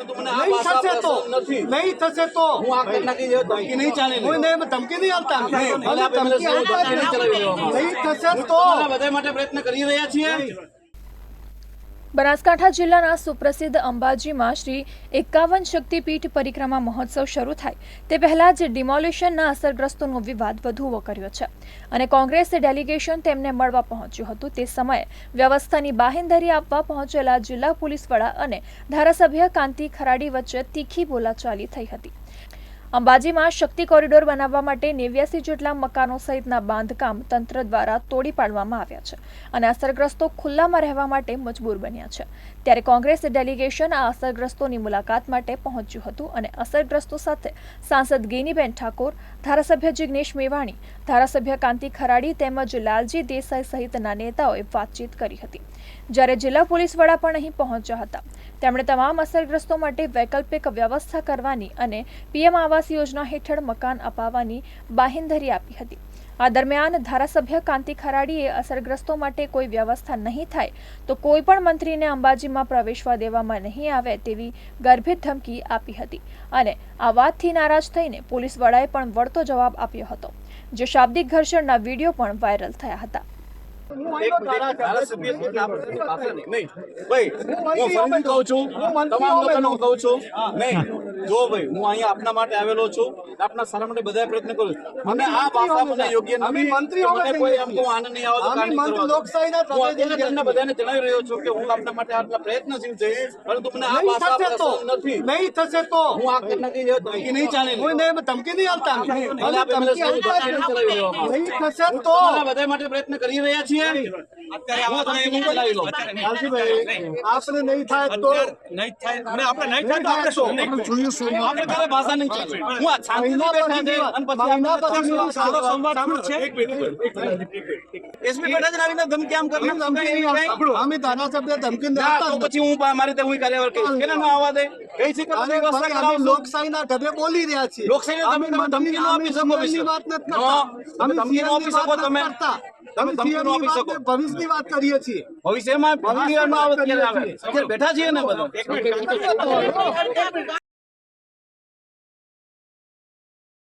પરંતુ મને આ ભાષા પસંદ નથી. નહીં થશે તો હું આ કરી નાખી ધમકી નહીં ચાલે. ધમકી નહીં આપતા. નહીં થશે તો બધા માટે પ્રયત્ન કરી રહ્યા છીએ. બનાસકાંઠા જિલ્લાના સુપ્રસિદ્ધ અંબાજીમાં શ્રી 51 શક્તિપીઠ પરિક્રમા મહોત્સવ શરૂ થાય તે પહેલા જ ડિમોલિશનના અસરગ્રસ્તોનો વિવાદ વધુ વકર્યો છે અને કોંગ્રેસ ડેલિગેશન તેમને મળવા પહોંચ્યું હતું. તે સમયે વ્યવસ્થાની બાહેંધરી આપવા પહોંચેલા જિલ્લા પોલીસ વડા અને ધારાસભ્ય કાંતિ ખરાડી વચ્ચે તીખી બોલાચાલી થઈ હતી. અંબાજીમાં શક્તિ કોરિડોર બનાવવા માટે 89 જેટલા મકાનો સહિતના બાંધકામ તંત્ર દ્વારા તોડી પાડવામાં આવ્યા છે અને અસરગ્રસ્તો ખુલ્લામાં રહેવા માટે મજબૂર બન્યા છે. ત્યારે કોંગ્રેસ ડેલિગેશન આ અસરગ્રસ્તોની મુલાકાત માટે પહોંચ્યું હતું અને અસરગ્રસ્તો સાથે સાંસદ ગેનીબેન ઠાકોર, ધારાસભ્ય જિગ્નેશ મેવાણી, ધારાસભ્ય કાંતિ ખરાડી તેમજ લાલજી દેસાઈ સહિતના નેતાઓએ વાતચીત કરી હતી. જ્યારે જિલ્લા પોલીસ વડા પણ અહીં પહોંચ્યા હતા. તેમણે તમામ અસરગ્રસ્તો માટે વૈકલ્પિક વ્યવસ્થા કરવાની અને પીએમ આવાસ યોજના હેઠળ મકાન અપાવવાની બાહેંધરી આપી હતી. આ દરમિયાન ધારાસભ્ય કાંતિ ખરાડીએ અસરગ્રસ્તો માટે કોઈ વ્યવસ્થા નહીં થાય તો કોઈ પણ મંત્રીને અંબાજીમાં પ્રવેશવા દેવામાં નહીં આવે તેવી ગર્ભિત ધમકી આપી હતી અને આ વાતથી નારાજ થઈને પોલીસ વડાએ પણ વળતો જવાબ આપ્યો હતો, જે શાબ્દિક ઘર્ષણના વિડીયો પણ વાયરલ થયા હતા. આપના માટે આવેલો છું, આપના સારા માટે બધા પ્રયત્ન કરું છું. મને આ ભાષા મને યોગ્ય નથી. કોઈ એમ કહું આનંદ નહીં આવે તો તમને બધાને જણાવી રહ્યો છું કે હું આપના માટે આટલા પ્રયત્નશીલ છે, પરંતુ મને આ ભાષા પસંદ નથી. નહીં થશે તો હું આ કરી નાખી ધમકી નહીં ચાલે. ધમકી નહીં આપતા. નહીં થશે તો બધા માટે પ્રયત્ન કરી રહ્યા છીએ. આપને નહીં થાય તો આપણે કાલે ભાષા નહીં ચાલે. હું આ શાંતિથી બેઠા છે અને પછી એસપી બેઠા જ આવીને ધમકી આમ કરી અમે ધારાસભ્ય ધમકી તો પછી હું મારી રીતે હું કાર્યવાહી કરીશ. કેને ના આવવા દે? કઈ છે કે વ્યવસ્થા કરાવશું. લોકશાહીના ઢબે બોલી રહ્યા છીએ. લોકશાહીને તમે ધમકી ન આપી શકો. વાત નથી કરતા. તમે ધમકી ન આપી શકો. તમે ધમકી ન આપી શકો. ભવિષ્યની વાત કરીએ છીએ. ભવિષ્યમાં બેઠા છીએ ને બધા.